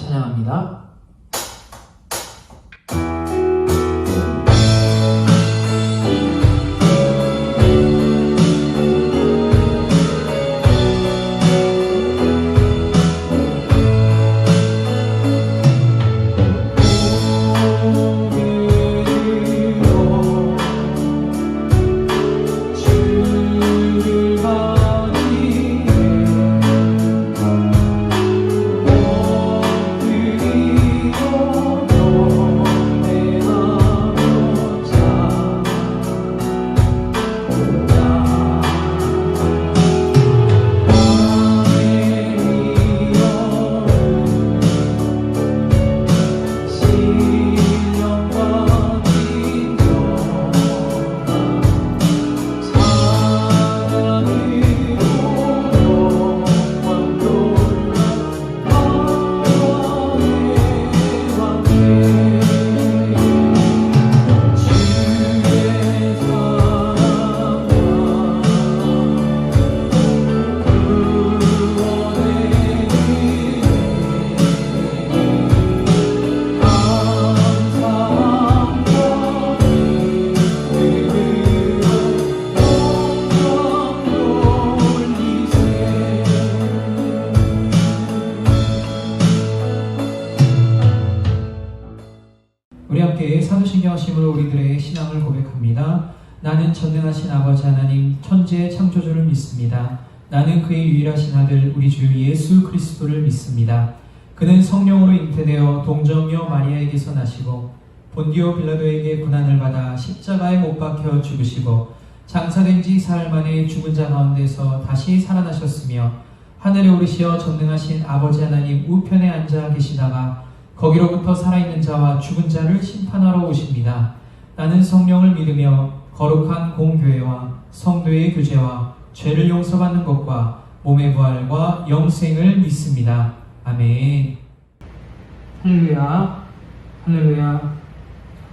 찬양합니다. 우리 함께 사도신경하심으로 우리들의 신앙을 고백합니다. 나는 전능하신 아버지 하나님 천지의 창조주를 믿습니다. 나는 그의 유일하신 아들 우리 주 예수 그리스도를 믿습니다. 그는 성령으로 잉태되어 동정녀 마리아에게서 나시고 본디오 빌라도에게 고난을 받아 십자가에 못 박혀 죽으시고 장사된 지 사흘 만에 죽은 자 가운데서 다시 살아나셨으며 하늘에 오르시어 전능하신 아버지 하나님 우편에 앉아 계시다가 거기로부터 살아있는 자와 죽은 자를 심판하러 오십니다. 나는 성령을 믿으며 거룩한 공교회와 성도의 교제와 죄를 용서받는 것과 몸의 부활과 영생을 믿습니다. 아멘. 할렐루야, 할렐루야.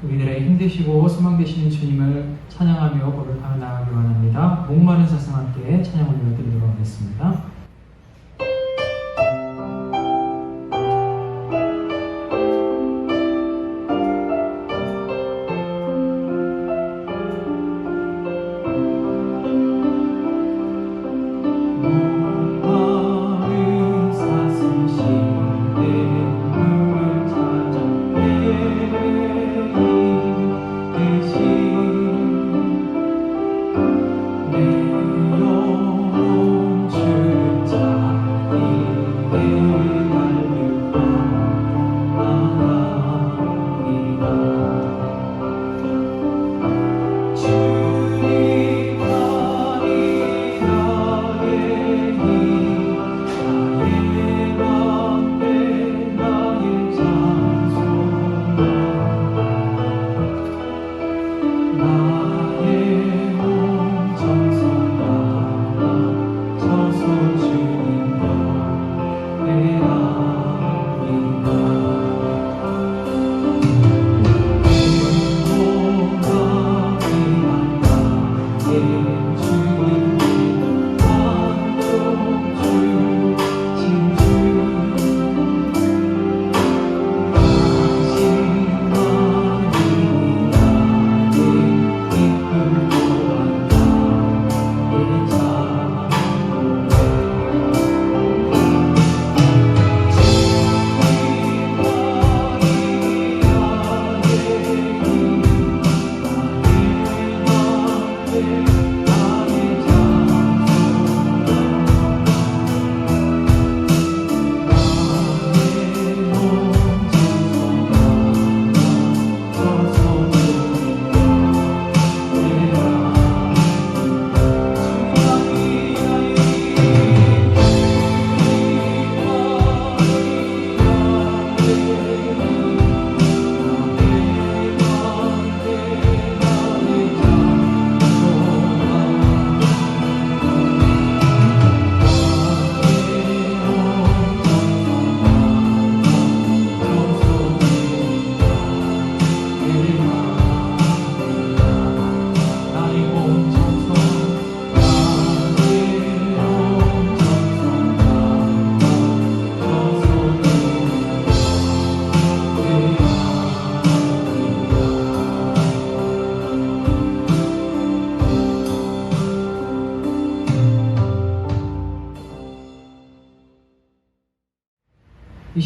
우리들의 힘되시고 소망되시는 주님을 찬양하며 거룩하며 나아가기 원합니다. 목마른 사슴 함께 찬양 올려드리도록 하겠습니다.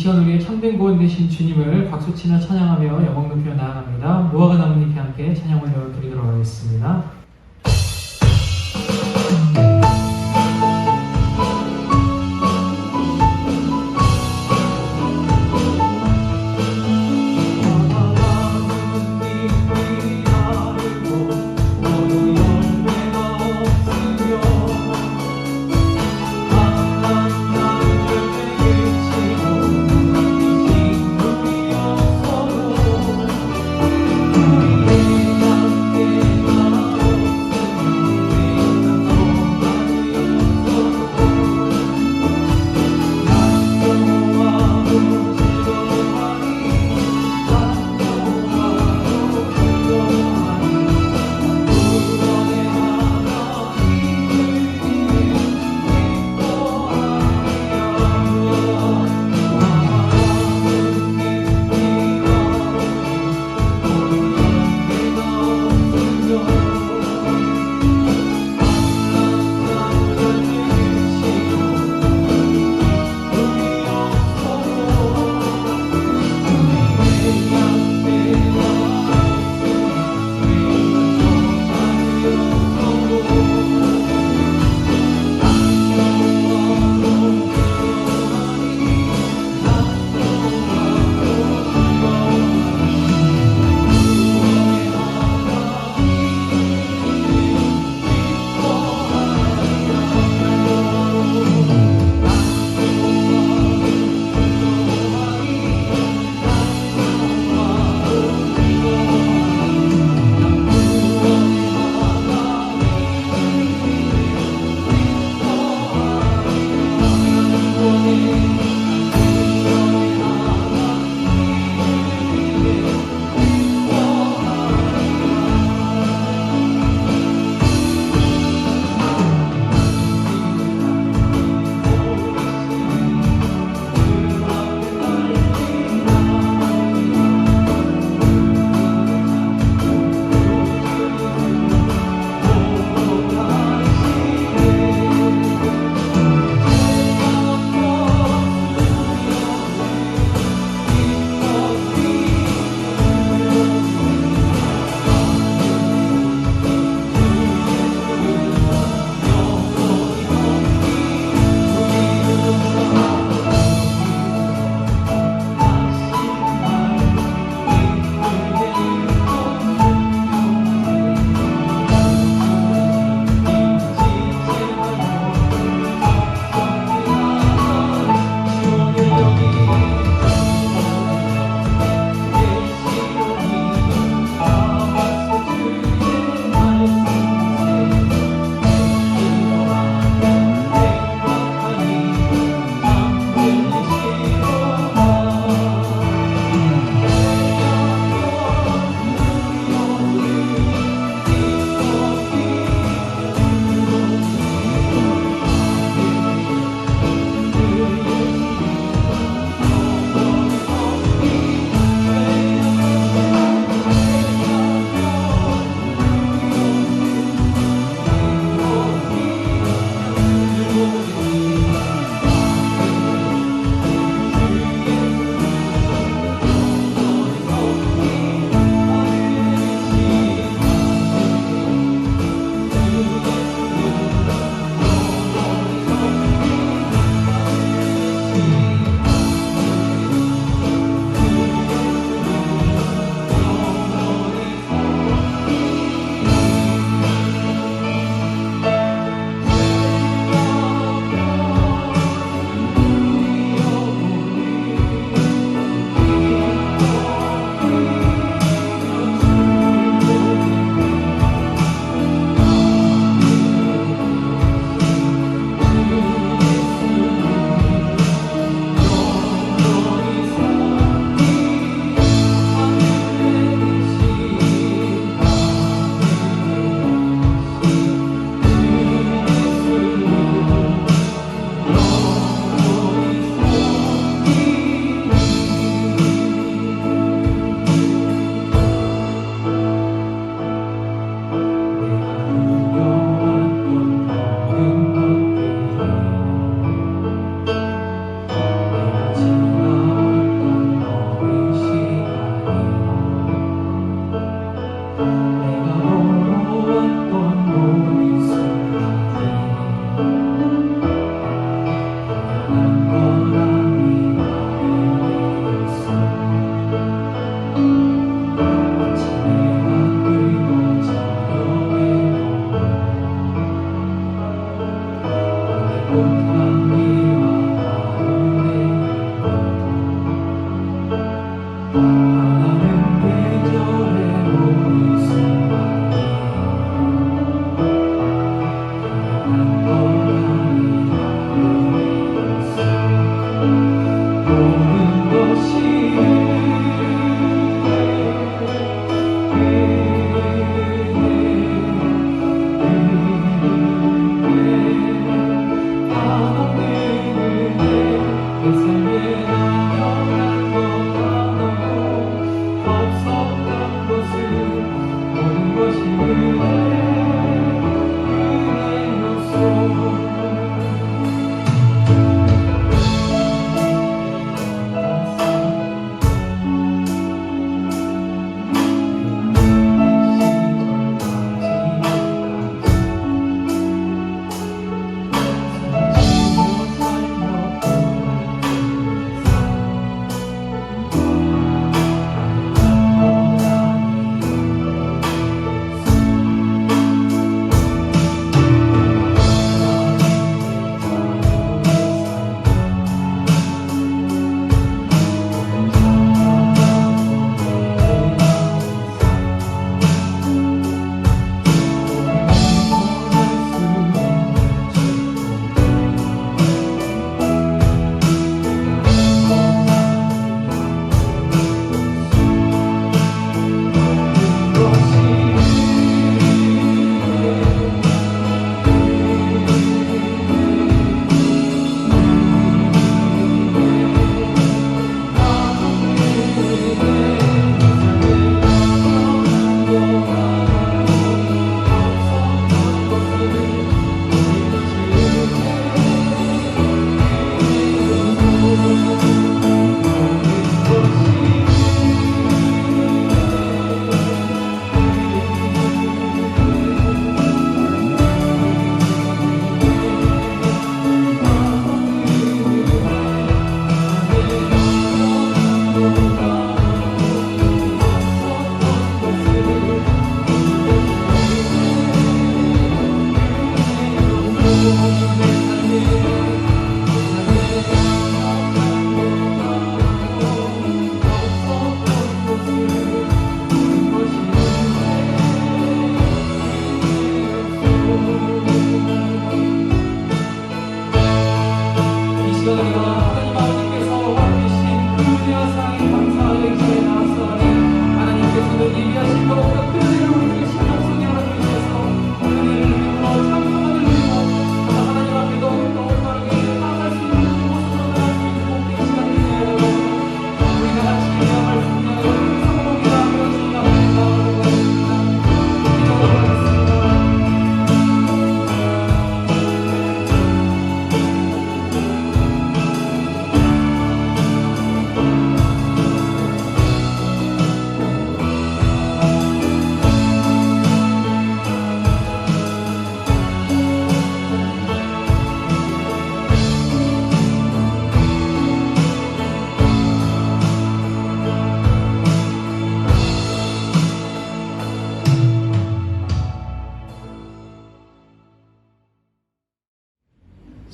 시간 우리의 참된 구원 되신 주님을 박수치며 찬양하며 영광 높여 나아갑니다. 무화과 나무님께 함께 찬양 올려드리도록 하겠습니다.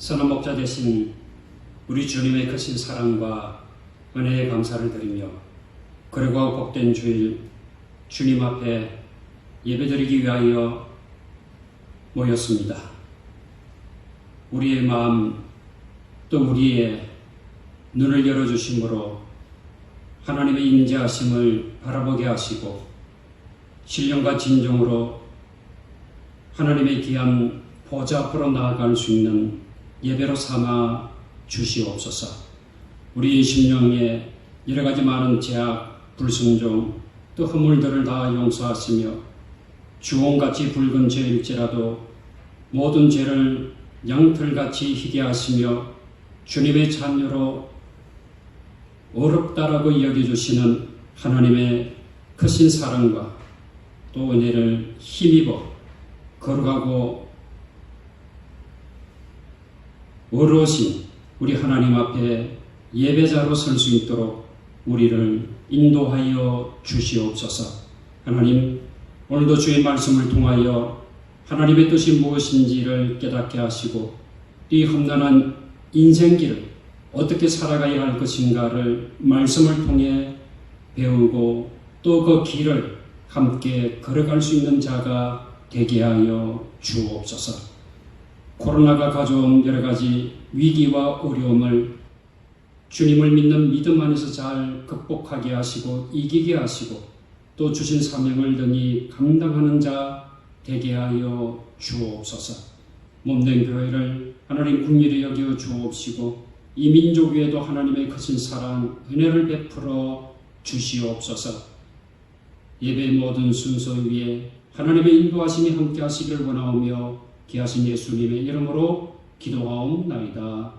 선한 목자 되신 우리 주님의 크신 사랑과 은혜에 감사를 드리며 그리고 복된 주일 주님 앞에 예배드리기 위하여 모였습니다. 우리의 마음 또 우리의 눈을 열어주심으로 하나님의 임재하심을 바라보게 하시고 신령과 진정으로 하나님의 귀한 보좌 앞으로 나아갈 수 있는 예배로 삼아 주시옵소서. 우리 심령에 여러가지 많은 죄악, 불순종, 또 허물들을 다 용서하시며 주홍같이 붉은 죄일지라도 모든 죄를 양털같이 희게 하시며 주님의 자녀로 어렵다라고 여겨주시는 하나님의 크신 사랑과 또 은혜를 힘입어 거룩하고 어르신 우리 하나님 앞에 예배자로 설 수 있도록 우리를 인도하여 주시옵소서. 하나님, 오늘도 주의 말씀을 통하여 하나님의 뜻이 무엇인지를 깨닫게 하시고 이 험난한 인생길을 어떻게 살아가야 할 것인가를 말씀을 통해 배우고 또 그 길을 함께 걸어갈 수 있는 자가 되게 하여 주옵소서. 코로나가 가져온 여러 가지 위기와 어려움을 주님을 믿는 믿음 안에서 잘 극복하게 하시고 이기게 하시고 또 주신 사명을 능히 감당하는 자 되게 하여 주옵소서. 몸된 교회를 하나님 긍휼히 여겨 주옵시고 이 민족 위에도 하나님의 크신 사랑, 은혜를 베풀어 주시옵소서. 예배의 모든 순서 위에 하나님의 인도하심이 함께 하시길 원하오며 귀하신 예수님의 이름으로 기도하옵나이다.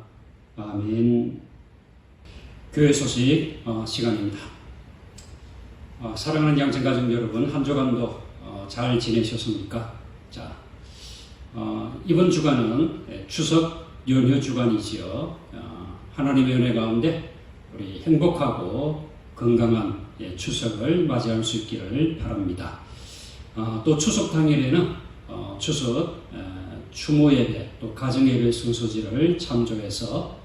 아멘. 교회 소식 시간입니다. 사랑하는 양천가족 여러분, 한 주간도 잘 지내셨습니까? 자, 이번 주간은 추석 연휴 주간이지요. 하나님의 은혜 가운데 우리 행복하고 건강한 추석을 맞이할 수 있기를 바랍니다. 또 추석 당일에는 추석 추모 예배 또 가정 예배 순서지를 참조해서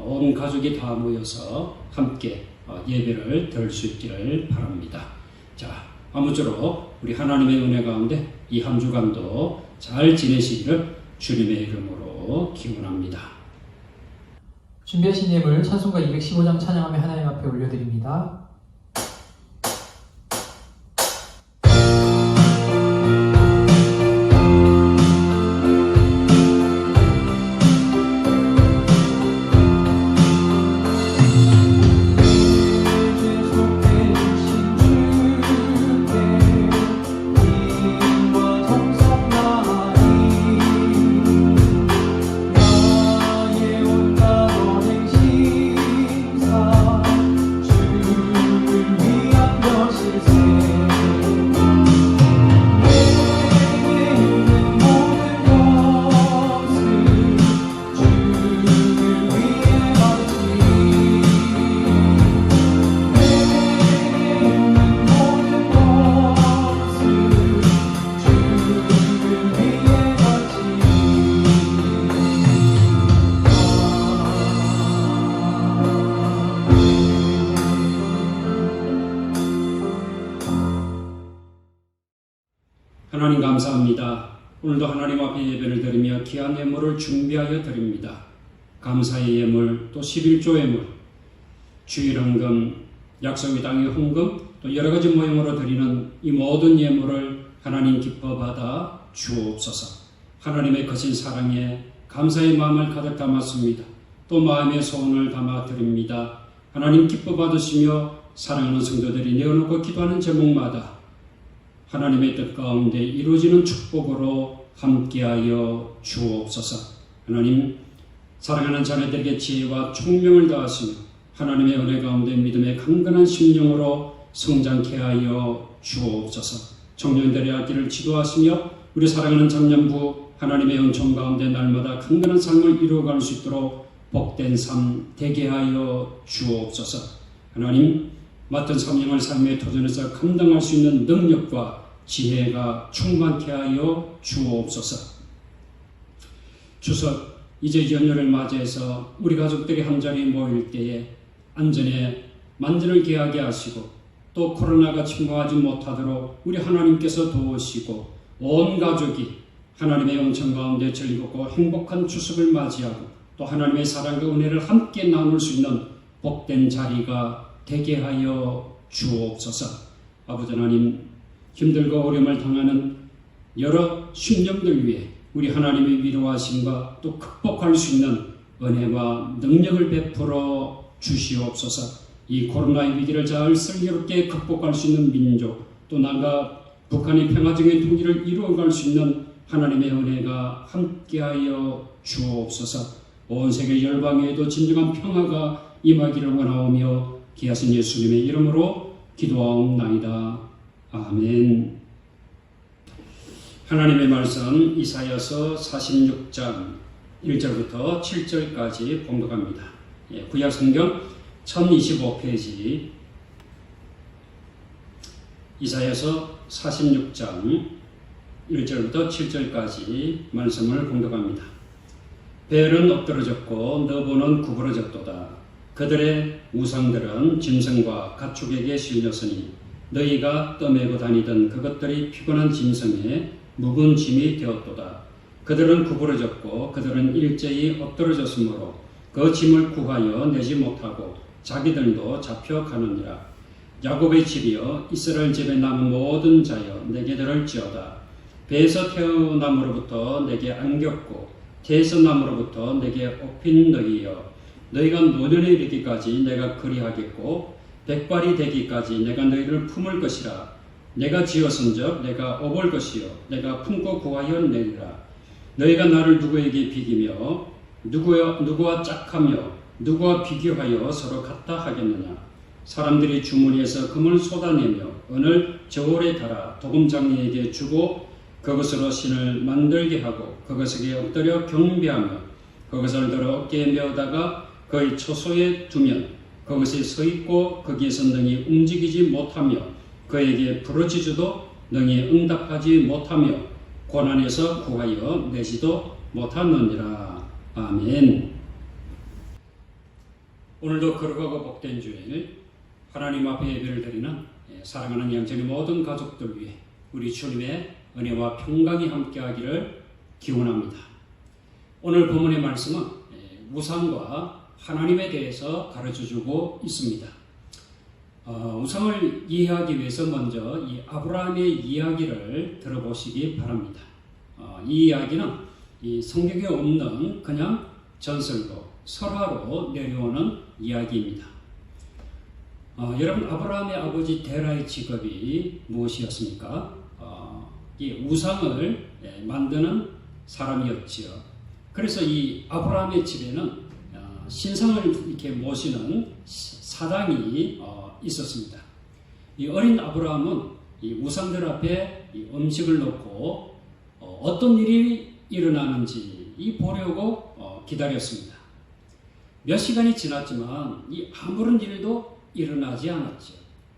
온 가족이 다 모여서 함께 예배를 드릴 수 있기를 바랍니다. 자, 아무쪼록 우리 하나님의 은혜 가운데 이 한 주간도 잘 지내시기를 주님의 이름으로 기원합니다. 준비하신 예물 찬송가 215장 찬양하며 하나님 앞에 올려드립니다. 하나님 감사합니다. 오늘도 하나님 앞에 예배를 드리며 귀한 예물을 준비하여 드립니다. 감사의 예물, 또 11조 예물, 주일헌금, 약속의 헌금, 또 여러 가지 모형으로 드리는 이 모든 예물을 하나님 기뻐 받아 주옵소서. 하나님의 거신 사랑에 감사의 마음을 가득 담았습니다. 또 마음의 소원을 담아 드립니다. 하나님 기뻐 받으시며 사랑하는 성도들이 내어놓고 기도하는 제목마다 하나님의 뜻 가운데 이루어지는 축복으로 함께하여 주옵소서. 하나님, 사랑하는 자녀들에게 지혜와 총명을 다하시며 하나님의 은혜 가운데 믿음의 강건한 심령으로 성장케 하여 주옵소서. 청년들의 앞길을 지도하시며 우리 사랑하는 장년부 하나님의 은총 가운데 날마다 강건한 삶을 이루어갈 수 있도록 복된 삶 되게 하여 주옵소서. 하나님, 맡은 사명을 삶의 도전에서 감당할 수 있는 능력과 지혜가 충만케 하여 주옵소서. 추석 이제 연휴를 맞이해서 우리 가족들이 한자리에 모일 때에 안전에 만전을 기하게 하시고 또 코로나가 침공하지 못하도록 우리 하나님께서 도우시고 온 가족이 하나님의 영청 가운데 즐겁고 행복한 추석을 맞이하고 또 하나님의 사랑과 은혜를 함께 나눌 수 있는 복된 자리가 되게 하여 주옵소서. 아버지 하나님, 힘들고 어려움을 당하는 여러 심령들 위해 우리 하나님의 위로하심과 또 극복할 수 있는 은혜와 능력을 베풀어 주시옵소서. 이 코로나의 위기를 잘 슬기롭게 극복할 수 있는 민족, 또 나아가 북한의 평화적인 통일을 이루어갈 수 있는 하나님의 은혜가 함께하여 주옵소서. 온 세계 열방에도 진정한 평화가 임하기를 원하오며 귀하신 예수님의 이름으로 기도하옵나이다. 아멘. 하나님의 말씀 이사야서 46장 1절부터 7절까지 봉독합니다. 구약 성경 1025페이지 이사야서 46장 1절부터 7절까지 말씀을 봉독합니다. 벨은 엎드러졌고 너보는 구부러졌도다. 그들의 우상들은 짐승과 가축에게 실렸으니 너희가 떠매고 다니던 그것들이 피곤한 짐승에 묵은 짐이 되었도다. 그들은 구부러졌고 그들은 일제히 엎드러졌으므로 그 짐을 구하여 내지 못하고 자기들도 잡혀가느니라. 야곱의 집이여 이스라엘 집에 남은 모든 자여 내게 들을지어다. 배에서 태어남으로부터 내게 안겼고 태에서 남으로부터 내게 업힌 너희여, 너희가 노년에 이르기까지 내가 그리하겠고 백발이 되기까지 내가 너희를 품을 것이라. 내가 지었은즉 내가 업을 것이요 내가 품고 구하여 내리라. 너희가 나를 누구에게 비기며 누구와 짝하며 누구와 비교하여 서로 같다 하겠느냐. 사람들이 주머니에서 금을 쏟아내며 은을 저울에 달아 도금장이에게 주고 그것으로 신을 만들게 하고 그것에게 엎드려 경배하며 그것을 들어 어깨에 메어다가 그의 처소에 두면 그것이 서 있고 거기에서 능히 움직이지 못하며 그에게 부르짖어도 능히 응답하지 못하며 고난에서 구하여 내지도 못하느니라. 아멘. 오늘도 거룩하고 복된 주일 하나님 앞에 예배를 드리는 사랑하는 영적인 모든 가족들 위해 우리 주님의 은혜와 평강이 함께하기를 기원합니다. 오늘 본문의 말씀은 우상과 하나님에 대해서 가르쳐주고 있습니다. 우상을 이해하기 위해서 먼저 이 아브라함의 이야기를 들어보시기 바랍니다. 이 이야기는 이 성경에 없는 그냥 전설로 설화로 내려오는 이야기입니다. 여러분, 아브라함의 아버지 데라의 직업이 무엇이었습니까? 이 우상을 만드는 사람이었지요. 그래서 이 아브라함의 집에는 신상을 이렇게 모시는 사당이 있었습니다. 이 어린 아브라함은 이 우상들 앞에 이 음식을 놓고 어떤 일이 일어나는지 보려고 기다렸습니다. 몇 시간이 지났지만 이 아무런 일도 일어나지 않았죠.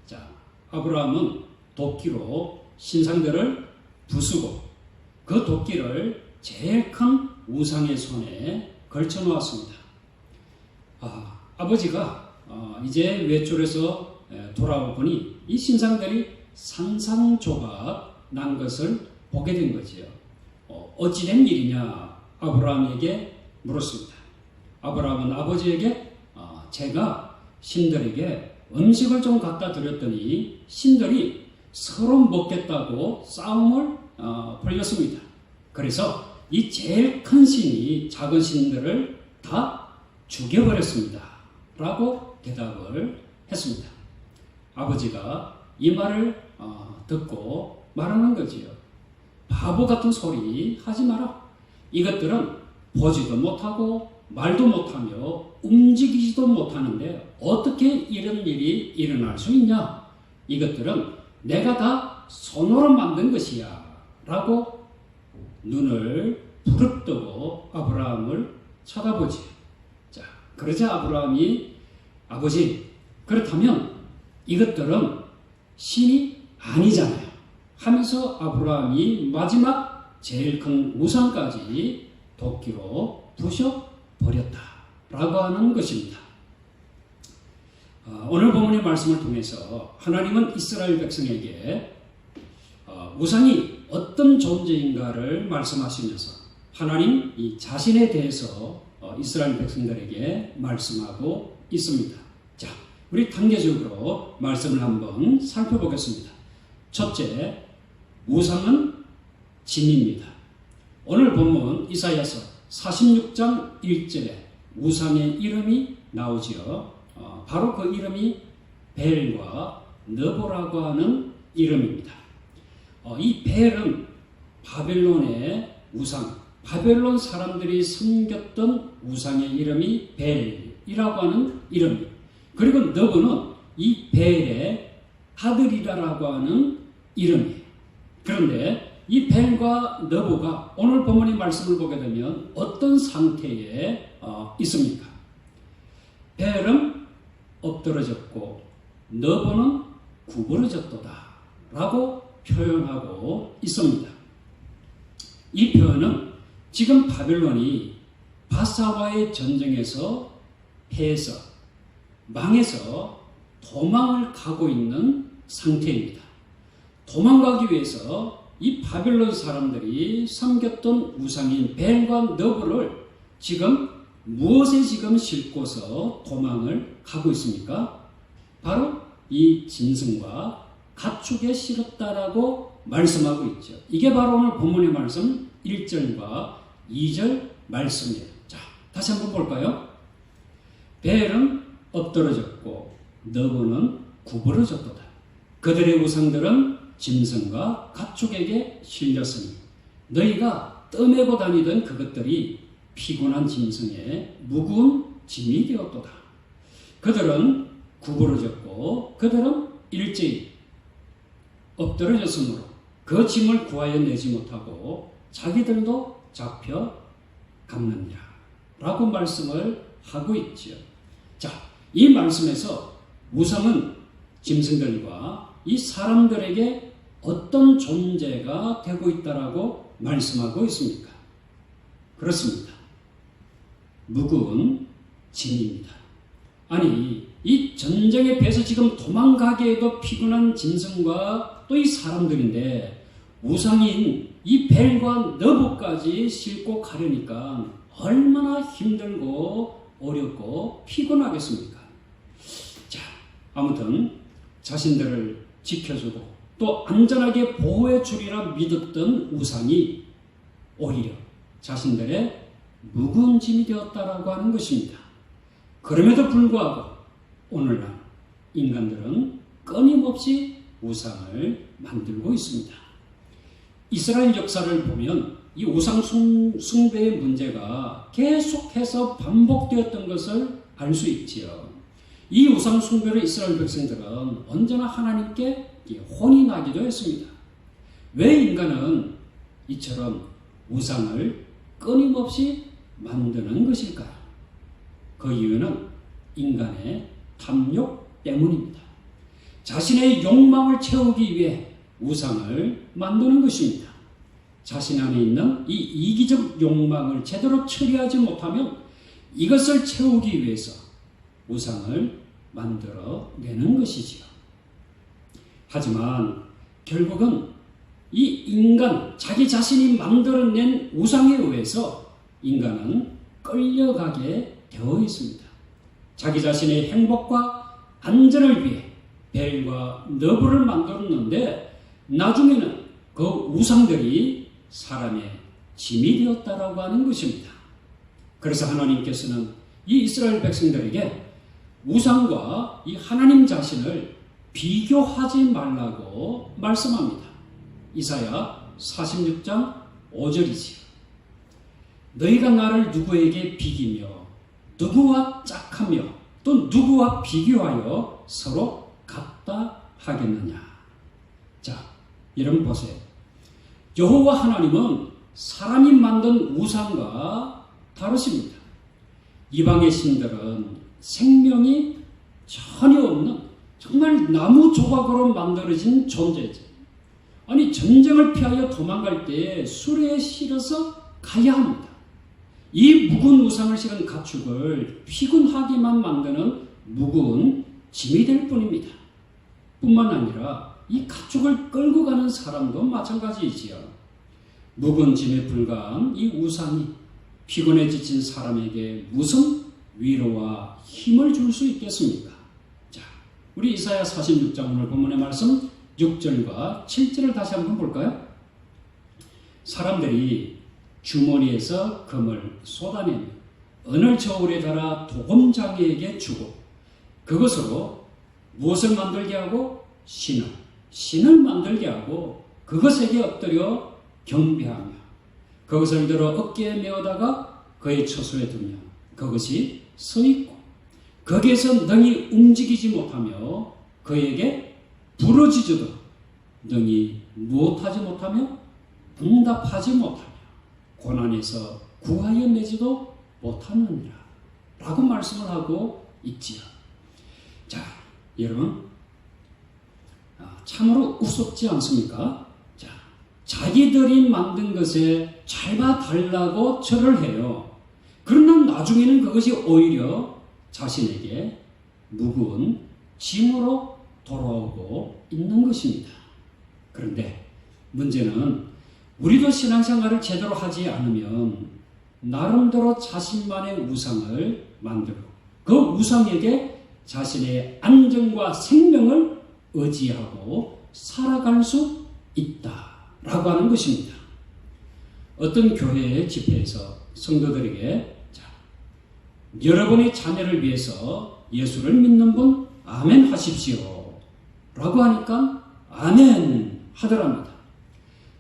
자, 아브라함은 도끼로 신상들을 부수고 그 도끼를 제일 큰 우상의 손에 걸쳐 놓았습니다. 아버지가 이제 외출해서 돌아오더니 이 신상들이 산산조각 난 것을 보게 된 거지요. 어찌된 일이냐 아브라함에게 물었습니다. 아브라함은 아버지에게 제가 신들에게 음식을 좀 갖다 드렸더니 신들이 서로 먹겠다고 싸움을 벌였습니다. 그래서 이 제일 큰 신이 작은 신들을 다 죽여버렸습니다. 라고 대답을 했습니다. 아버지가 이 말을 듣고 말하는 거지요. 바보 같은 소리 하지 마라. 이것들은 보지도 못하고 말도 못하며 움직이지도 못하는데 어떻게 이런 일이 일어날 수 있냐? 이것들은 내가 다 손으로 만든 것이야. 라고 눈을 부릅뜨고 아브라함을 쳐다보지. 자, 그러자 아브라함이 아버지, 그렇다면 이것들은 신이 아니잖아요. 하면서 아브라함이 마지막 제일 큰 우상까지 도끼로 부셔버렸다라고 하는 것입니다. 오늘 본문의 말씀을 통해서 하나님은 이스라엘 백성에게 우상이 어떤 존재인가를 말씀하시면서 하나님 자신에 대해서 이스라엘 백성들에게 말씀하고 있습니다. 자, 우리 단계적으로 말씀을 한번 살펴보겠습니다. 첫째, 우상은 진입니다. 오늘 본문 이사야서 46장 1절에 우상의 이름이 나오지요. 바로 그 이름이 벨과 느보라고 하는 이름입니다. 이 벨은 바벨론의 우상, 바벨론 사람들이 섬겼던 우상의 이름이 벨이라고 하는 이름입니다. 그리고 느보는 이 벨의 아들이라고 하는 이름이에요. 그런데 이 벨과 느보가 오늘 본문의 말씀을 보게 되면 어떤 상태에 있습니까? 벨은 엎드러졌고 느보는 구부러졌도다 라고 표현하고 있습니다. 이 표현은 지금 바벨론이 바사와의 전쟁에서 패해서 망해서 도망을 가고 있는 상태입니다. 도망가기 위해서 이 바벨론 사람들이 섬겼던 우상인 벨과 느보를 지금 무엇에 지금 싣고서 도망을 가고 있습니까? 바로 이 짐승과 가축에 실었다라고 말씀하고 있죠. 이게 바로 오늘 본문의 말씀 1절과 2절 말씀이에요. 자, 다시 한번 볼까요? 벨은 엎드러졌고 느보는 구부러졌도다. 그들의 우상들은 짐승과 가축에게 실렸으니 너희가 떠매고 다니던 그것들이 피곤한 짐승의 무거운 짐이 되었도다. 그들은 구부러졌고 그들은 일제히 엎드러졌으므로 그 짐을 구하여 내지 못하고 자기들도 잡혀 갔느니라 라고 말씀을 하고 있지요. 자, 이 말씀에서 우상은 짐승들과 이 사람들에게 어떤 존재가 되고 있다라고 말씀하고 있습니까? 그렇습니다. 무거운 짐입니다. 아니, 이 전쟁에 패해서 지금 도망가기에도 피곤한 짐승과 또 이 사람들인데 우상인 이 벨과 느보까지 싣고 가려니까 얼마나 힘들고 어렵고 피곤하겠습니까? 자, 아무튼 자신들을 지켜주고 또 안전하게 보호해 주리라 믿었던 우상이 오히려 자신들의 무거운 짐이 되었다라고 하는 것입니다. 그럼에도 불구하고 오늘날 인간들은 끊임없이 우상을 만들고 있습니다. 이스라엘 역사를 보면 이 우상 숭배의 문제가 계속해서 반복되었던 것을 알 수 있지요. 이 우상 숭배로 이스라엘 백성들은 언제나 하나님께 혼이 나기도 했습니다. 왜 인간은 이처럼 우상을 끊임없이 만드는 것일까요? 그 이유는 인간의 탐욕 때문입니다. 자신의 욕망을 채우기 위해 우상을 만드는 것입니다. 자신 안에 있는 이 이기적 욕망을 제대로 처리하지 못하면 이것을 채우기 위해서 우상을 만들어내는 것이지요. 하지만 결국은 이 인간, 자기 자신이 만들어낸 우상에 의해서 인간은 끌려가게 되어 있습니다. 자기 자신의 행복과 안전을 위해 벨과 느보를 만들었는데 나중에는 그 우상들이 사람의 짐이 되었다라고 하는 것입니다. 그래서 하나님께서는 이 이스라엘 백성들에게 우상과 이 하나님 자신을 비교하지 말라고 말씀합니다. 이사야 46장 5절이지요. 너희가 나를 누구에게 비기며 누구와 짝하며 또 누구와 비교하여 서로 같다 하겠느냐. 자, 여러분 보세요. 여호와 하나님은 사람이 만든 우상과 다르십니다. 이방의 신들은 생명이 전혀 없는 정말 나무 조각으로 만들어진 존재죠. 아니, 전쟁을 피하여 도망갈 때 수레에 실어서 가야 합니다. 이 묵은 우상을 실은 가축을 피곤하게만 만드는 묵은 짐이 될 뿐입니다. 뿐만 아니라 이 가축을 끌고 가는 사람도 마찬가지이지요. 묵은 짐에 불과한 이 우상이 피곤해 지친 사람에게 무슨 위로와 힘을 줄 수 있겠습니까? 자, 우리 이사야 46장 오늘 본문의 말씀 6절과 7절을 다시 한번 볼까요? 사람들이 주머니에서 금을 쏟아내며 어느 저울에 달아 도금장이에게 주고 그것으로 무엇을 만들게 하고? 신을 만들게 하고 그것에게 엎드려 경배하며 그것을 들어 어깨에 메어다가 그의 처소에 두며 그것이 서 있고 거기에서 능히 움직이지 못하며 그에게 부러지지도 능히 무엇하지 못하며 응답하지 못하며 고난에서 구하여 내지도 못하느니라 라고 말씀을 하고 있지요. 자, 여러분 참으로 우습지 않습니까? 자, 자기들이 만든 것에 잘 봐달라고 절을 해요. 그러나 나중에는 그것이 오히려 자신에게 무거운 짐으로 돌아오고 있는 것입니다. 그런데 문제는 우리도 신앙생활을 제대로 하지 않으면 나름대로 자신만의 우상을 만들고 그 우상에게 자신의 안정과 생명을 의지하고 살아갈 수 있다라고 하는 것입니다. 어떤 교회의 집회에서 성도들에게 여러분의 자녀를 위해서 예수를 믿는 분 아멘 하십시오 라고 하니까 아멘 하더랍니다.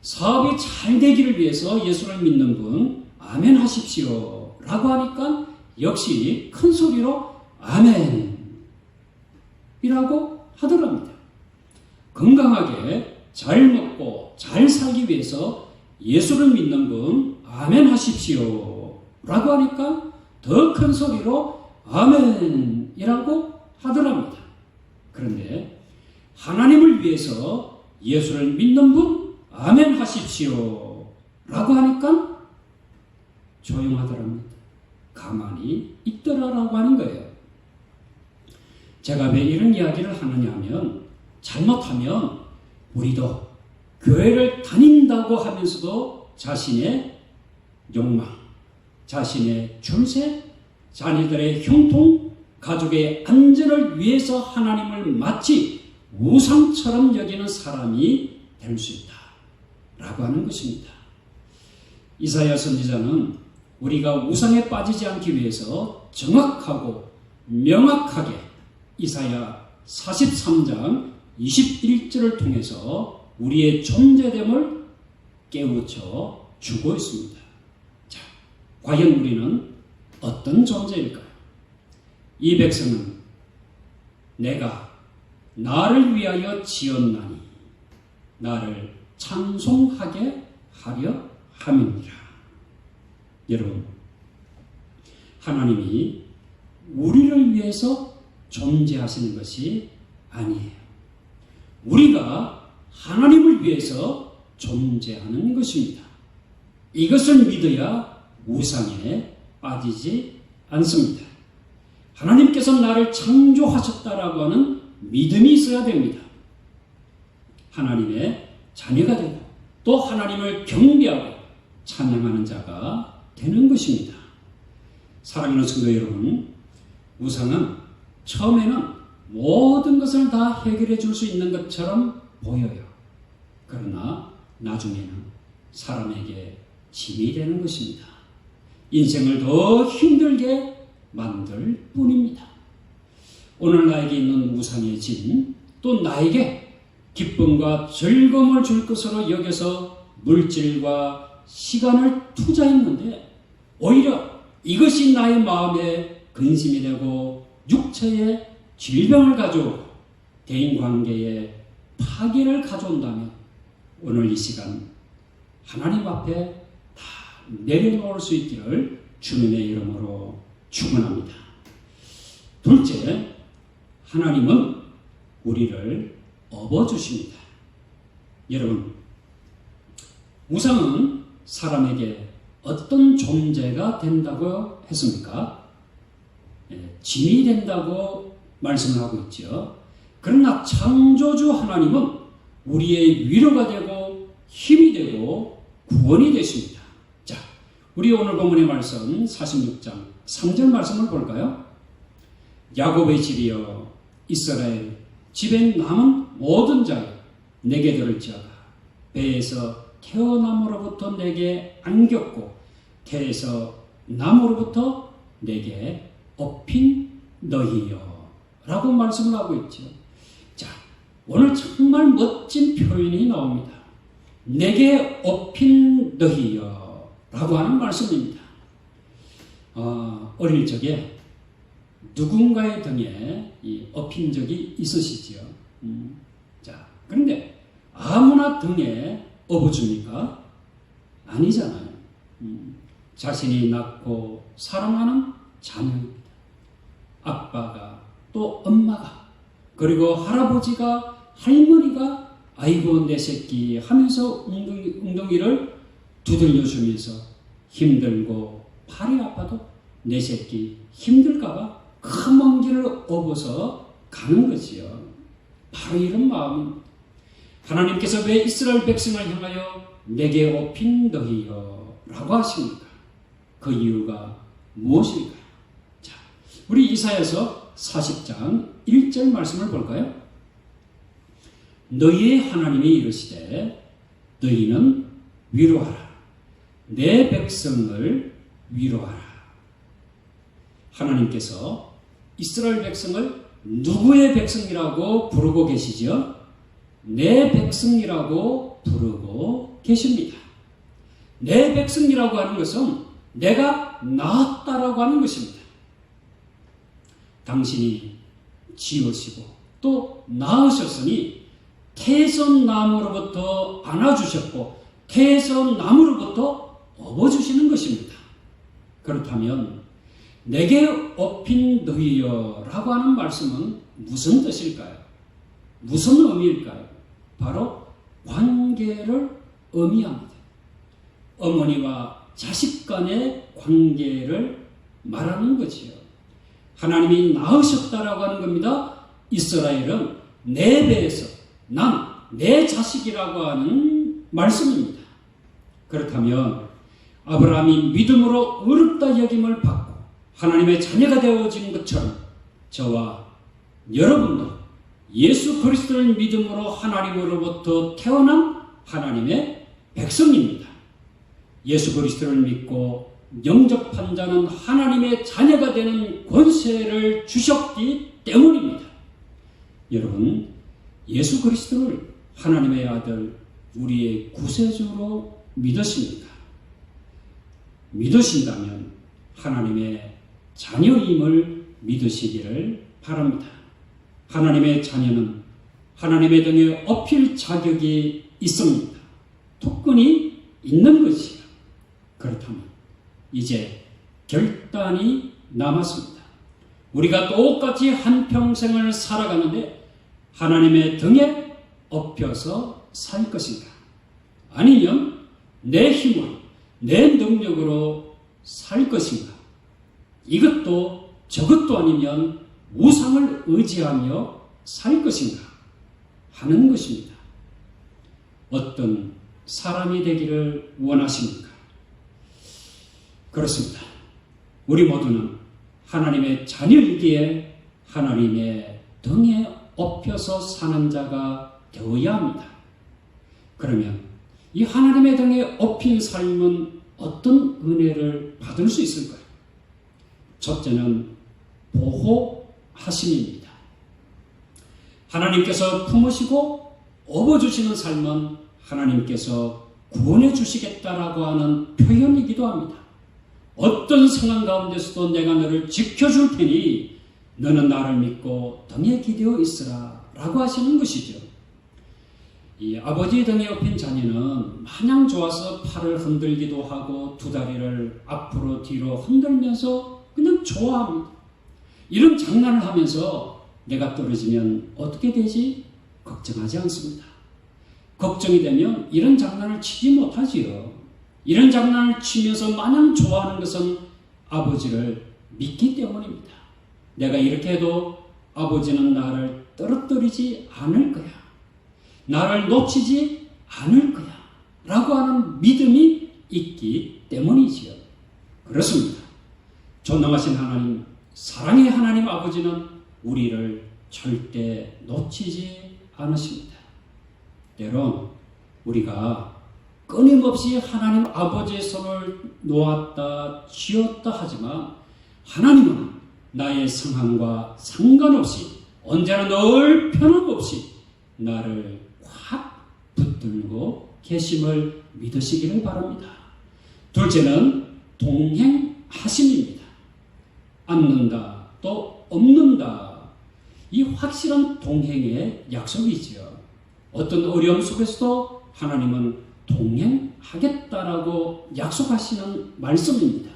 사업이 잘 되기를 위해서 예수를 믿는 분 아멘 하십시오 라고 하니까 역시 큰 소리로 아멘 이라고 하더랍니다. 건강하게 잘 먹고 잘 살기 위해서 예수를 믿는 분 아멘 하십시오 라고 하니까 더 큰 소리로 아멘이라고 하더랍니다. 그런데 하나님을 위해서 예수를 믿는 분 아멘 하십시오 라고 하니까 조용하더랍니다. 가만히 있더라라고 하는 거예요. 제가 왜 이런 이야기를 하느냐 하면 잘못하면 우리도 교회를 다닌다고 하면서도 자신의 욕망, 자신의 출세, 자녀들의 형통, 가족의 안전을 위해서 하나님을 마치 우상처럼 여기는 사람이 될 수 있다 라고 하는 것입니다. 이사야 선지자는 우리가 우상에 빠지지 않기 위해서 정확하고 명확하게 이사야 43장 21절을 통해서 우리의 존재됨을 깨우쳐 주고 있습니다. 자, 과연 우리는 어떤 존재일까요? 이 백성은 내가 나를 위하여 지었나니 나를 찬송하게 하려 함이니라. 여러분, 하나님이 우리를 위해서 존재하시는 것이 아니에요. 우리가 하나님을 위해서 존재하는 것입니다. 이것을 믿어야 우상에 빠지지 않습니다. 하나님께서 나를 창조하셨다라고 하는 믿음이 있어야 됩니다. 하나님의 자녀가 되고 또 하나님을 경배하고 찬양하는 자가 되는 것입니다. 사랑하는 성도 여러분, 우상은 처음에는 모든 것을 다 해결해 줄 수 있는 것처럼 보여요. 그러나 나중에는 사람에게 짐이 되는 것입니다. 인생을 더 힘들게 만들 뿐입니다. 오늘 나에게 있는 우상의 짐, 또 나에게 기쁨과 즐거움을 줄 것으로 여겨서 물질과 시간을 투자했는데 오히려 이것이 나의 마음에 근심이 되고 육체에 질병을 가져오고 대인관계에 파괴를 가져온다면 오늘 이 시간 하나님 앞에 다 내려놓을 수 있기를 주님의 이름으로 축원합니다. 둘째, 하나님은 우리를 업어주십니다. 여러분, 우상은 사람에게 어떤 존재가 된다고 했습니까? 짐이 된다고 말씀을 하고 있죠. 그러나 창조주 하나님은 우리의 위로가 되고 힘이 되고 구원이 되십니다. 자, 우리 오늘 본문의 말씀 46장 3절 말씀을 볼까요? 야곱의 집이여 이스라엘 집에 남은 모든 자여 내게 들을지어다. 배에서 태어남으로부터 내게 안겼고 태에서 남으로부터 내게 업힌 너희여 라고 말씀을 하고 있죠. 자, 오늘 정말 멋진 표현이 나옵니다. 내게 업힌 너희여 라고 하는 말씀입니다. 어릴 적에 누군가의 등에 업힌 적이 있으시지요. 자, 그런데 아무나 등에 업어줍니까? 아니잖아요. 자신이 낳고 사랑하는 자녀입니다. 아빠가 또 엄마가 그리고 할아버지가 할머니가 아이고 내 새끼 하면서 웅덩이를 두들려주면서 힘들고 팔이 아파도 내 새끼 힘들까봐 큰 먼 길을 업어서 가는 거지요. 바로 이런 마음입니다. 하나님께서 왜 이스라엘 백성을 향하여 내게 업힌 너희여 라고 하십니까? 그 이유가 무엇일까요? 자, 우리 이사야서 40장 1절 말씀을 볼까요? 너희의 하나님이 이르시되 너희는 위로하라. 내 백성을 위로하라. 하나님께서 이스라엘 백성을 누구의 백성이라고 부르고 계시죠? 내 백성이라고 부르고 계십니다. 내 백성이라고 하는 것은 내가 낳았다라고 하는 것입니다. 당신이 지으시고 또 낳으셨으니 태에서 남으로부터 안아주셨고 태에서 남으로부터 업어주시는 것입니다. 그렇다면 내게 업힌 너희여 라고 하는 말씀은 무슨 뜻일까요? 무슨 의미일까요? 바로 관계를 의미합니다. 어머니와 자식 간의 관계를 말하는 거지요. 하나님이 낳으셨다라고 하는 겁니다. 이스라엘은 내 배에서 난 내 자식이라고 하는 말씀입니다. 그렇다면 아브라함이 믿음으로 의롭다 여김을 받고 하나님의 자녀가 되어진 것처럼 저와 여러분도 예수 그리스도를 믿음으로 하나님으로부터 태어난 하나님의 백성입니다. 예수 그리스도를 믿고 영접한 자는 하나님의 자녀가 되는 권세를 주셨기 때문입니다. 여러분, 예수 그리스도를 하나님의 아들, 우리의 구세주로 믿으십니까? 믿으신다면 하나님의 자녀임을 믿으시기를 바랍니다. 하나님의 자녀는 하나님의 등에 업힐 자격이 있습니다. 특권이 있는 것이요. 그렇다면 이제 결단이 남았습니다. 우리가 똑같이 한평생을 살아가는데 하나님의 등에 업혀서 살 것인가? 아니면 내 힘으로, 내 능력으로 살 것인가? 이것도 저것도 아니면 우상을 의지하며 살 것인가? 하는 것입니다. 어떤 사람이 되기를 원하십니까? 그렇습니다. 우리 모두는 하나님의 자녀이기에 하나님의 등에 업혀서 사는 자가 되어야 합니다. 그러면 이 하나님의 등에 업힌 삶은 어떤 은혜를 받을 수 있을까요? 첫째는 보호하심입니다. 하나님께서 품으시고 업어주시는 삶은 하나님께서 구원해 주시겠다라고 하는 표현이기도 합니다. 어떤 상황 가운데서도 내가 너를 지켜줄 테니 너는 나를 믿고 등에 기대어 있으라 라고 하시는 것이죠. 이 아버지의 등에 업힌 자녀는 마냥 좋아서 팔을 흔들기도 하고 두 다리를 앞으로 뒤로 흔들면서 그냥 좋아합니다. 이런 장난을 하면서 내가 떨어지면 어떻게 되지? 걱정하지 않습니다. 걱정이 되면 이런 장난을 치지 못하지요. 이런 장난을 치면서 마냥 좋아하는 것은 아버지를 믿기 때문입니다. 내가 이렇게 해도 아버지는 나를 떨어뜨리지 않을 거야. 나를 놓치지 않을 거야. 라고 하는 믿음이 있기 때문이지요. 그렇습니다. 존귀하신 하나님, 사랑의 하나님 아버지는 우리를 절대 놓치지 않으십니다. 때론 우리가 끊임없이 하나님 아버지의 손을 놓았다 쥐었다 하지만 하나님은 나의 상황과 상관없이 언제나 늘 편함없이 나를 확 붙들고 계심을 믿으시기를 바랍니다. 둘째는 동행하심입니다. 않는다 또 없는다. 이 확실한 동행의 약속이지요. 어떤 어려움 속에서도 하나님은 동행하겠다라고 약속하시는 말씀입니다.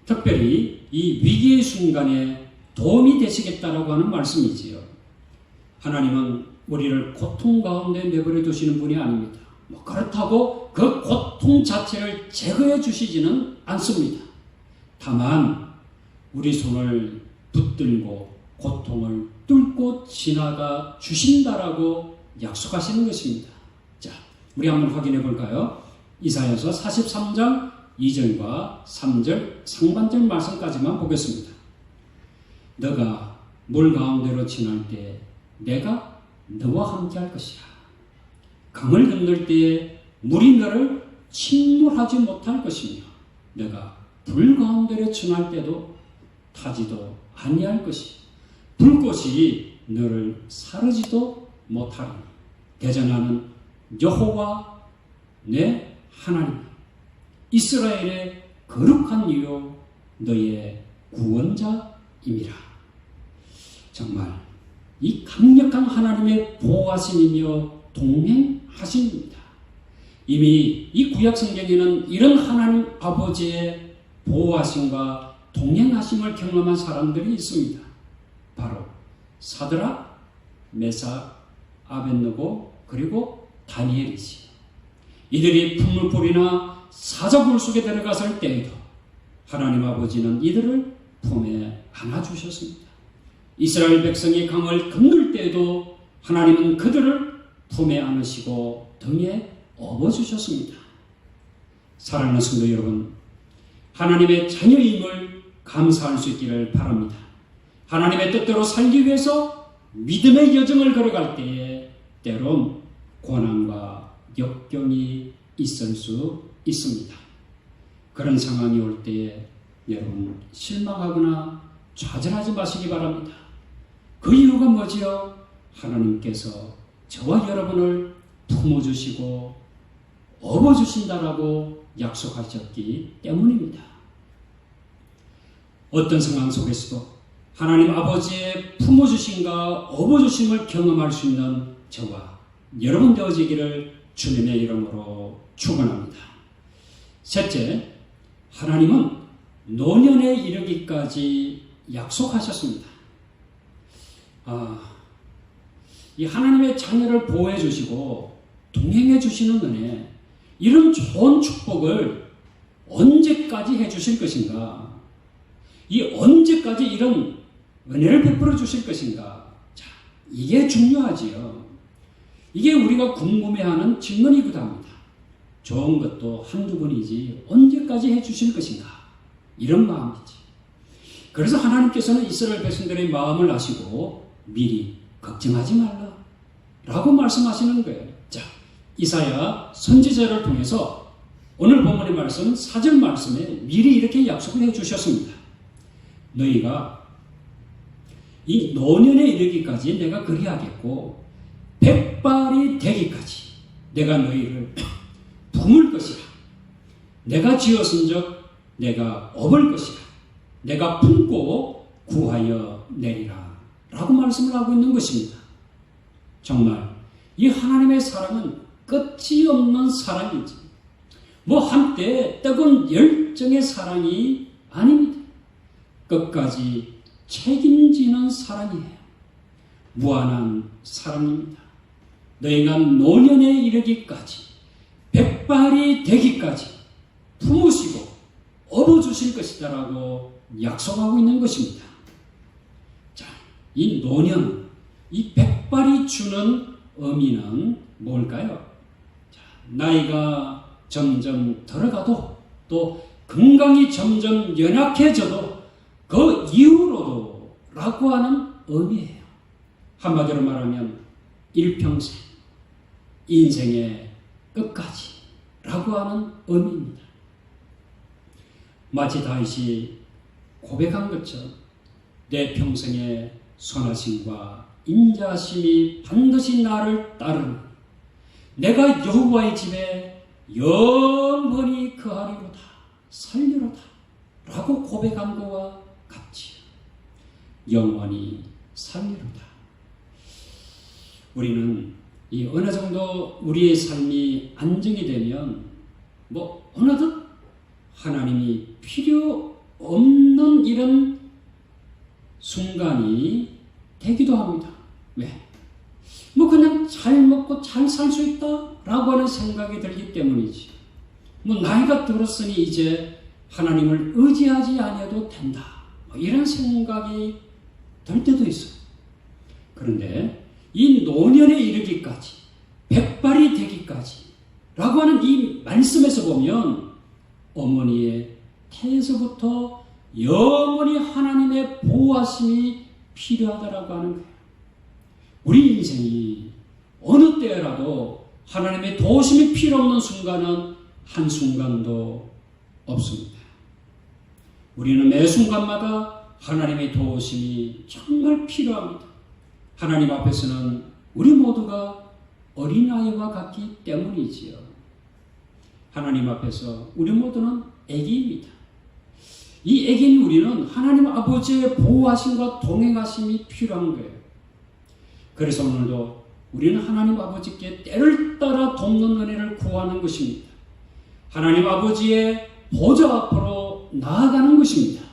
특별히 이 위기의 순간에 도움이 되시겠다라고 하는 말씀이지요. 하나님은 우리를 고통 가운데 내버려 두시는 분이 아닙니다. 그렇다고 그 고통 자체를 제거해 주시지는 않습니다. 다만 우리 손을 붙들고 고통을 뚫고 지나가 주신다라고 약속하시는 것입니다. 자, 우리 한번 확인해 볼까요? 이사야서 43장 2절과 3절 상반절 말씀까지만 보겠습니다. 너가 물 가운데로 지날 때 내가 너와 함께 할 것이라. 강을 건널 때에 물이 너를 침몰하지 못할 것이며 내가 불 가운데로 지날 때도 타지도 아니할 것이 불꽃이 너를 사르지도 못하리니 대전하는 여호와 내 하나님 이스라엘의 거룩한 이요 너의 구원자임이라. 정말 이 강력한 하나님의 보호하심이며 동행하심입니다. 이미 이 구약 성경에는 이런 하나님 아버지의 보호하심과 동행하심을 경험한 사람들이 있습니다. 바로 사드락, 메삭, 아벳느고 그리고 다니엘이지. 이들이 풀물불이나 사자굴 속에 들어갔을 때에도 하나님 아버지는 이들을 품에 안아주셨습니다. 이스라엘 백성이 강을 건널 때에도 하나님은 그들을 품에 안으시고 등에 업어주셨습니다. 사랑하는 성도 여러분, 하나님의 자녀임을 감사할 수 있기를 바랍니다. 하나님의 뜻대로 살기 위해서 믿음의 여정을 걸어갈 때에 때론 고난과 역경이 있을 수 있습니다. 그런 상황이 올 때에 여러분 실망하거나 좌절하지 마시기 바랍니다. 그 이유가 뭐지요? 하나님께서 저와 여러분을 품어주시고 업어주신다라고 약속하셨기 때문입니다. 어떤 상황 속에서도 하나님 아버지의 품어주심과 업어주심을 경험할 수 있는 저와 여러분 되어지기를 주님의 이름으로 축원합니다. 셋째, 하나님은 노년에 이르기까지 약속하셨습니다. 이 하나님의 자녀를 보호해 주시고 동행해 주시는 은혜, 이런 좋은 축복을 언제까지 해 주실 것인가? 이 언제까지 이런 은혜를 베풀어 주실 것인가? 자, 이게 중요하지요. 이게 우리가 궁금해하는 질문이기도 합니다. 좋은 것도 한두 번이지 언제까지 해 주실 것인가? 이런 마음이지. 그래서 하나님께서는 이스라엘 백성들의 마음을 아시고 미리 걱정하지 말라 라고 말씀하시는 거예요. 자, 이사야 선지자를 통해서 오늘 본문의 말씀 4절 말씀에 미리 이렇게 약속을 해 주셨습니다. 너희가 이 노년에 이르기까지 내가 그리하겠고 백발이 되기까지 내가 너희를 품을 것이라. 내가 지었은즉 내가 업을 것이라. 내가 품고 구하여 내리라 라고 말씀을 하고 있는 것입니다. 정말 이 하나님의 사랑은 끝이 없는 사랑이지 한때 뜨거운 열정의 사랑이 아닙니다. 끝까지 책임지는 사랑이에요. 무한한 사랑입니다. 너희가 노년에 이르기까지 백발이 되기까지 품으시고 업어주실 것이다라고 약속하고 있는 것입니다. 자, 이 노년, 이 백발이 주는 의미는 뭘까요? 자, 나이가 점점 들어가도 또 건강이 점점 연약해져도 그 이후로도 라고 하는 의미예요. 한마디로 말하면 일평생, 인생의 끝까지 라고 하는 의미입니다. 마치 다윗이 고백한 것처럼 내 평생의 선하심과 인자심이 반드시 나를 따르는 내가 여호와의 집에 영원히 거하리로다 살리로다 라고 고백한 것과 같지요. 영원히 살리로다. 우리는 이 어느 정도 우리의 삶이 안정이 되면 어느덧 하나님이 필요 없는 이런 순간이 되기도 합니다. 왜? 그냥 잘 먹고 잘 살 수 있다라고 하는 생각이 들기 때문이지. 나이가 들었으니 이제 하나님을 의지하지 않아도 된다. 이런 생각이 들 때도 있어요. 그런데 이 노년에 이르기까지, 백발이 되기까지 라고 하는 이 말씀에서 보면 어머니의 태에서부터 영원히 하나님의 보호하심이 필요하다라고 하는 거예요. 우리 인생이 어느 때라도 하나님의 도우심이 필요 없는 순간은 한순간도 없습니다. 우리는 매 순간마다 하나님의 도우심이 정말 필요합니다. 하나님 앞에서는 우리 모두가 어린아이와 같기 때문이지요. 하나님 앞에서 우리 모두는 애기입니다. 이 애기인 우리는 하나님 아버지의 보호하심과 동행하심이 필요한 거예요. 그래서 오늘도 우리는 하나님 아버지께 때를 따라 돕는 은혜를 구하는 것입니다. 하나님 아버지의 보좌 앞으로 나아가는 것입니다.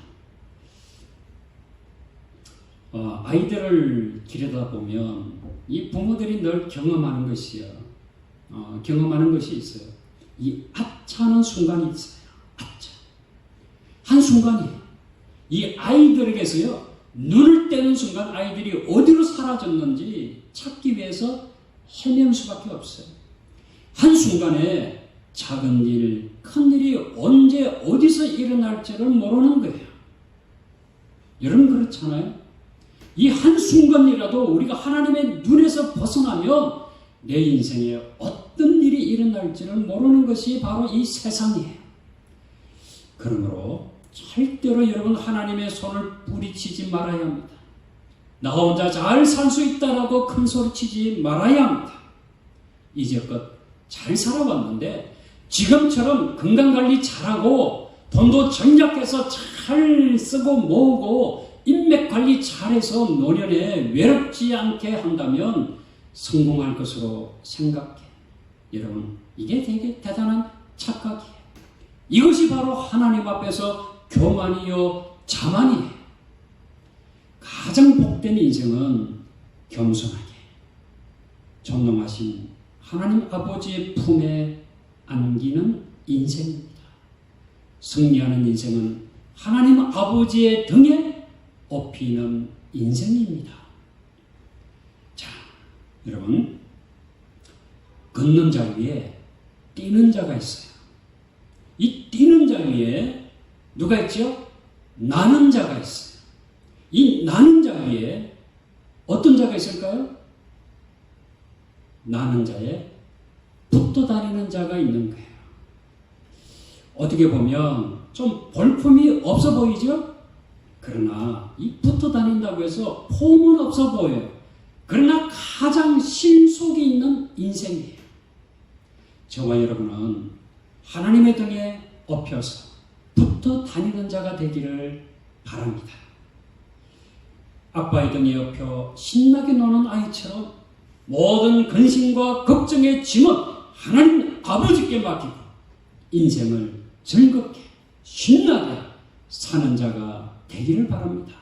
아이들을 기르다 보면 이 부모들이 늘 경험하는 것이 있어요. 이 아차하는 순간이 있어요. 아차. 한순간이에요. 이 아이들에게서요, 눈을 떼는 순간 아이들이 어디로 사라졌는지 찾기 위해서 헤매는 수밖에 없어요. 한순간에 작은 일, 큰 일이 언제 어디서 일어날지를 모르는 거예요. 여러분 그렇잖아요? 이 한순간이라도 우리가 하나님의 눈에서 벗어나면 내 인생에 어떤 일이 일어날지를 모르는 것이 바로 이 세상이에요. 그러므로 절대로 여러분 하나님의 손을 뿌리치지 말아야 합니다. 나 혼자 잘 살 수 있다라고 큰 소리치지 말아야 합니다. 이제껏 잘 살아왔는데 지금처럼 건강관리 잘하고 돈도 절약해서 잘 쓰고 모으고 인맥관리 잘해서 노년에 외롭지 않게 한다면 성공할 것으로 생각해. 여러분 이게 되게 대단한 착각이에요. 이것이 바로 하나님 앞에서 교만이요 자만이에요. 가장 복된 인생은 겸손하게 존엄하신 하나님 아버지의 품에 안기는 인생입니다. 승리하는 인생은 하나님 아버지의 등에 업히는 인생입니다. 자, 여러분 걷는 자 위에 뛰는 자가 있어요. 이 뛰는 자 위에 누가 있죠? 나는 자가 있어요. 이 나는 자 위에 어떤 자가 있을까요? 나는 자에 붙어 다니는 자가 있는 거예요. 어떻게 보면 좀 볼품이 없어 보이죠? 그러나 이 붙어 다닌다고 해서 폼은 없어 보여요. 그러나 가장 신속이 있는 인생이에요. 저와 여러분은 하나님의 등에 업혀서 붙어 다니는 자가 되기를 바랍니다. 아빠의 등에 업혀 신나게 노는 아이처럼 모든 근심과 걱정의 짐은 하나님 아버지께 맡기고 인생을 즐겁게 신나게 사는 자가 되기를 바랍니다.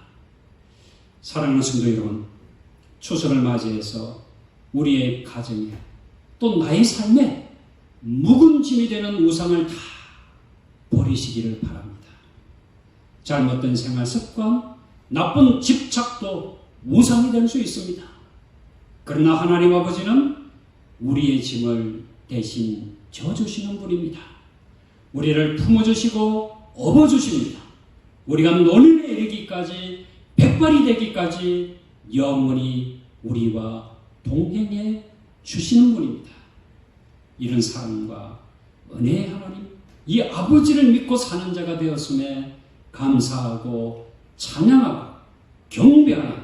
사랑하는 성도 여러분, 추석을 맞이해서 우리의 가정에 또 나의 삶에 묵은 짐이 되는 우상을 다 버리시기를 바랍니다. 잘못된 생활 습관, 나쁜 집착도 우상이 될 수 있습니다. 그러나 하나님 아버지는 우리의 짐을 대신 져주시는 분입니다. 우리를 품어주시고 업어주십니다. 우리가 노년에 이르기까지, 백발이 되기까지 영원히 우리와 동행해 주시는 분입니다. 이런 사랑과 은혜의 하나님, 이 아버지를 믿고 사는 자가 되었음에 감사하고 찬양하고 경배하는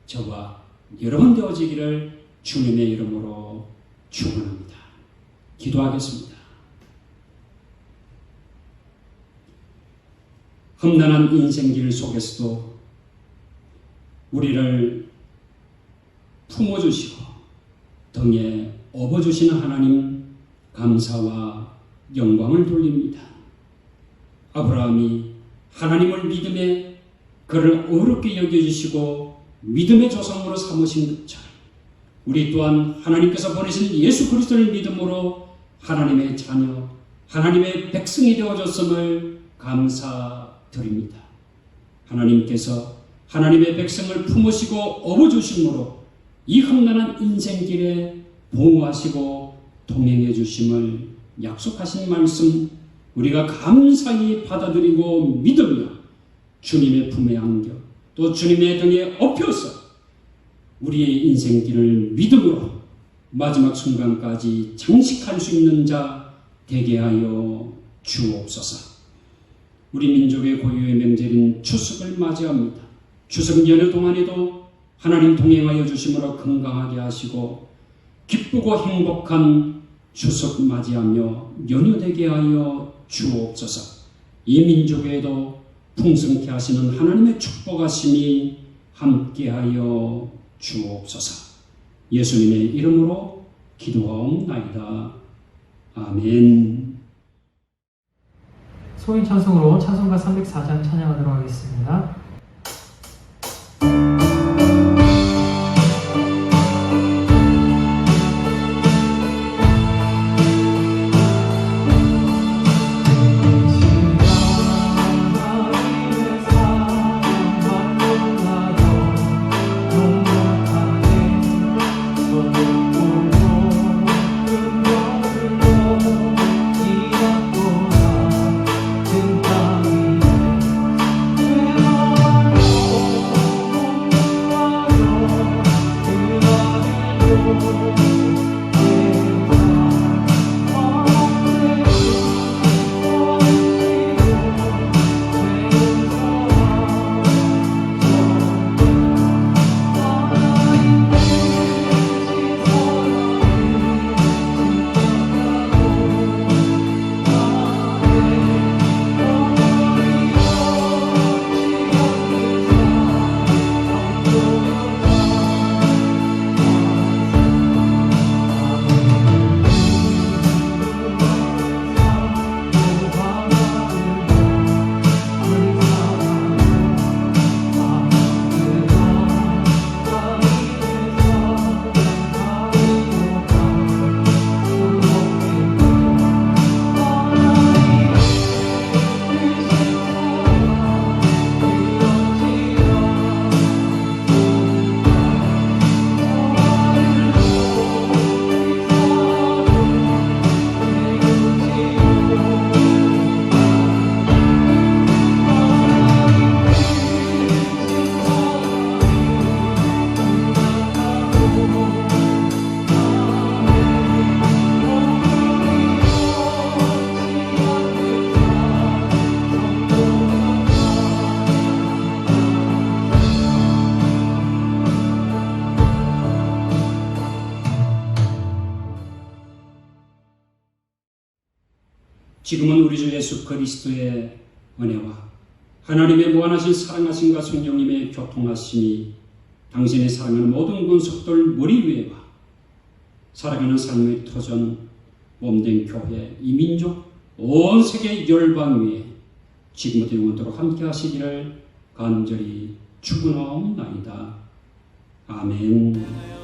저와 여러분 되어지기를 주님의 이름으로 축원합니다. 기도하겠습니다. 험난한 인생길 속에서도 우리를 품어주시고 등에 업어주시는 하나님 감사와 영광을 돌립니다. 아브라함이 하나님을 믿음에 그를 어렵게 여겨주시고 믿음의 조상으로 삼으신 것처럼 우리 또한 하나님께서 보내신 예수 그리스도를 믿음으로 하나님의 자녀, 하나님의 백성이 되어졌음을 감사드립니다. 하나님께서 하나님의 백성을 품으시고 업어주심으로 이 험난한 인생길에 보호하시고 동행해 주심을 약속하신 말씀 우리가 감사히 받아들이고 믿으며 주님의 품에 안겨 또 주님의 등에 업혀서 우리의 인생길을 믿음으로 마지막 순간까지 장식할 수 있는 자 되게 하여 주옵소서. 우리 민족의 고유의 명절인 추석을 맞이합니다. 추석 연휴 동안에도 하나님 동행하여 주심으로 건강하게 하시고 기쁘고 행복한 추석 맞이하며 연휴 되게 하여 주옵소서. 이 민족에도 풍성케 하시는 하나님의 축복하심이 함께하여 주옵소서. 예수님의 이름으로 기도하옵나이다. 아멘. 소인 찬송으로 찬송가 304장 찬양하도록 하겠습니다. 지금은 우리 주 예수 그리스도의 은혜와 하나님의 무한하신 사랑하심과 성령님의 교통하심이 당신의 사랑하는 모든 군속들 머리 위에와 살아가는 삶의 터전 몸된 교회 이민족 온 세계 열방 위에 지금부터 영원토록 함께 하시기를 간절히 축원하옵나이다. 아멘.